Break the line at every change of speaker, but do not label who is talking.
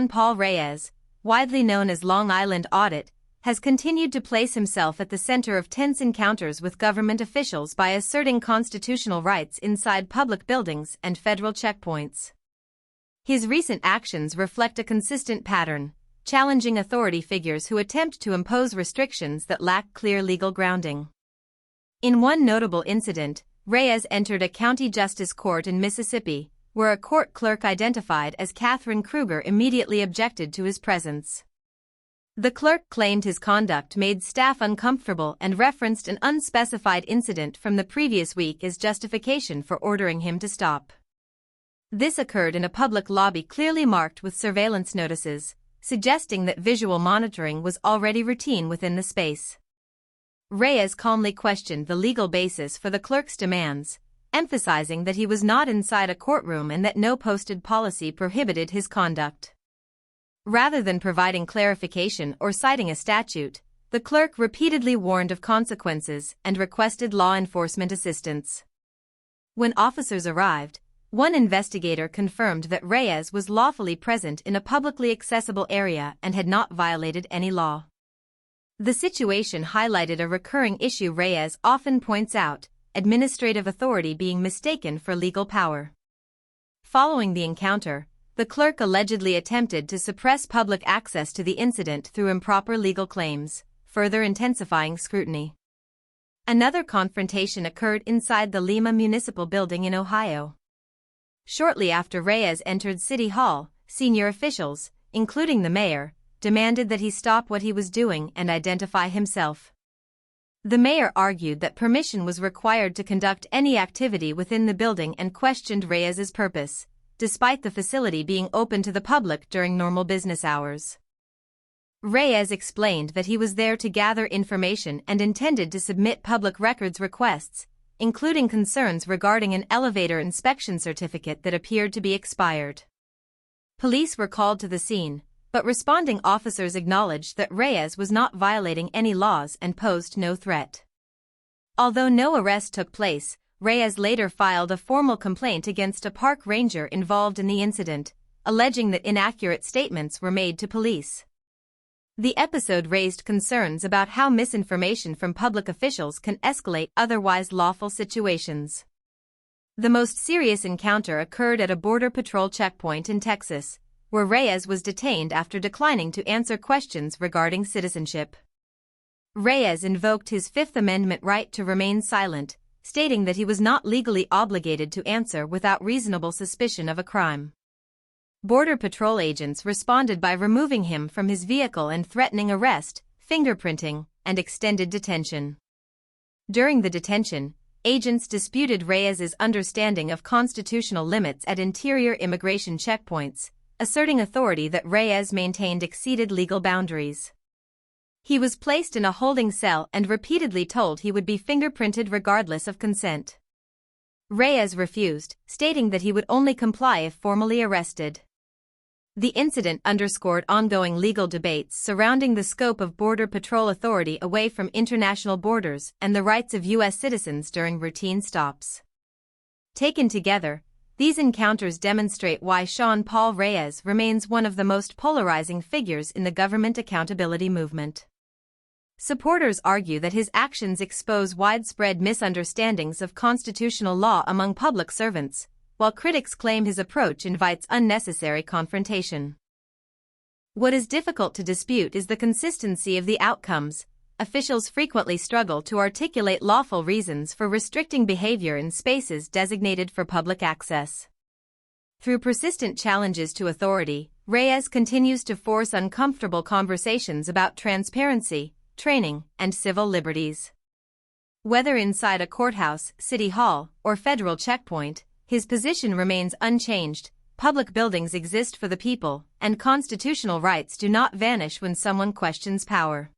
Paul Reyes, widely known as Long Island Audit, has continued to place himself at the center of tense encounters with government officials by asserting constitutional rights inside public buildings and federal checkpoints. His recent actions reflect a consistent pattern, challenging authority figures who attempt to impose restrictions that lack clear legal grounding. In one notable incident, Reyes entered a county justice court in Mississippi, where a court clerk identified as Catherine Kruger immediately objected to his presence. The clerk claimed his conduct made staff uncomfortable and referenced an unspecified incident from the previous week as justification for ordering him to stop. This occurred in a public lobby clearly marked with surveillance notices, suggesting that visual monitoring was already routine within the space. Reyes calmly questioned the legal basis for the clerk's demands, emphasizing that he was not inside a courtroom and that no posted policy prohibited his conduct. Rather than providing clarification or citing a statute, the clerk repeatedly warned of consequences and requested law enforcement assistance. When officers arrived, one investigator confirmed that Reyes was lawfully present in a publicly accessible area and had not violated any law. The situation highlighted a recurring issue Reyes often points out: administrative authority being mistaken for legal power. Following the encounter, the clerk allegedly attempted to suppress public access to the incident through improper legal claims, further intensifying scrutiny. Another confrontation occurred inside the Lima Municipal Building in Ohio. Shortly after Reyes entered City Hall, senior officials, including the mayor, demanded that he stop what he was doing and identify himself. The mayor argued that permission was required to conduct any activity within the building and questioned Reyes's purpose, despite the facility being open to the public during normal business hours. Reyes explained that he was there to gather information and intended to submit public records requests, including concerns regarding an elevator inspection certificate that appeared to be expired. Police were called to the scene, but responding officers acknowledged that Reyes was not violating any laws and posed no threat. Although no arrest took place, Reyes later filed a formal complaint against a park ranger involved in the incident, alleging that inaccurate statements were made to police. The episode raised concerns about how misinformation from public officials can escalate otherwise lawful situations. The most serious encounter occurred at a Border Patrol checkpoint in Texas, where Reyes was detained after declining to answer questions regarding citizenship. Reyes invoked his Fifth Amendment right to remain silent, stating that he was not legally obligated to answer without reasonable suspicion of a crime. Border Patrol agents responded by removing him from his vehicle and threatening arrest, fingerprinting, and extended detention. During the detention, agents disputed Reyes's understanding of constitutional limits at interior immigration checkpoints, asserting authority that Reyes maintained exceeded legal boundaries. He was placed in a holding cell and repeatedly told he would be fingerprinted regardless of consent. Reyes refused, stating that he would only comply if formally arrested. The incident underscored ongoing legal debates surrounding the scope of Border Patrol authority away from international borders and the rights of U.S. citizens during routine stops. Taken together, these encounters demonstrate why Paul Reyes remains one of the most polarizing figures in the government accountability movement. Supporters argue that his actions expose widespread misunderstandings of constitutional law among public servants, while critics claim his approach invites unnecessary confrontation. What is difficult to dispute is the consistency of the outcomes. Officials frequently struggle to articulate lawful reasons for restricting behavior in spaces designated for public access. Through persistent challenges to authority, Reyes continues to force uncomfortable conversations about transparency, training, and civil liberties. Whether inside a courthouse, city hall, or federal checkpoint, his position remains unchanged. Public buildings exist for the people, and constitutional rights do not vanish when someone questions power.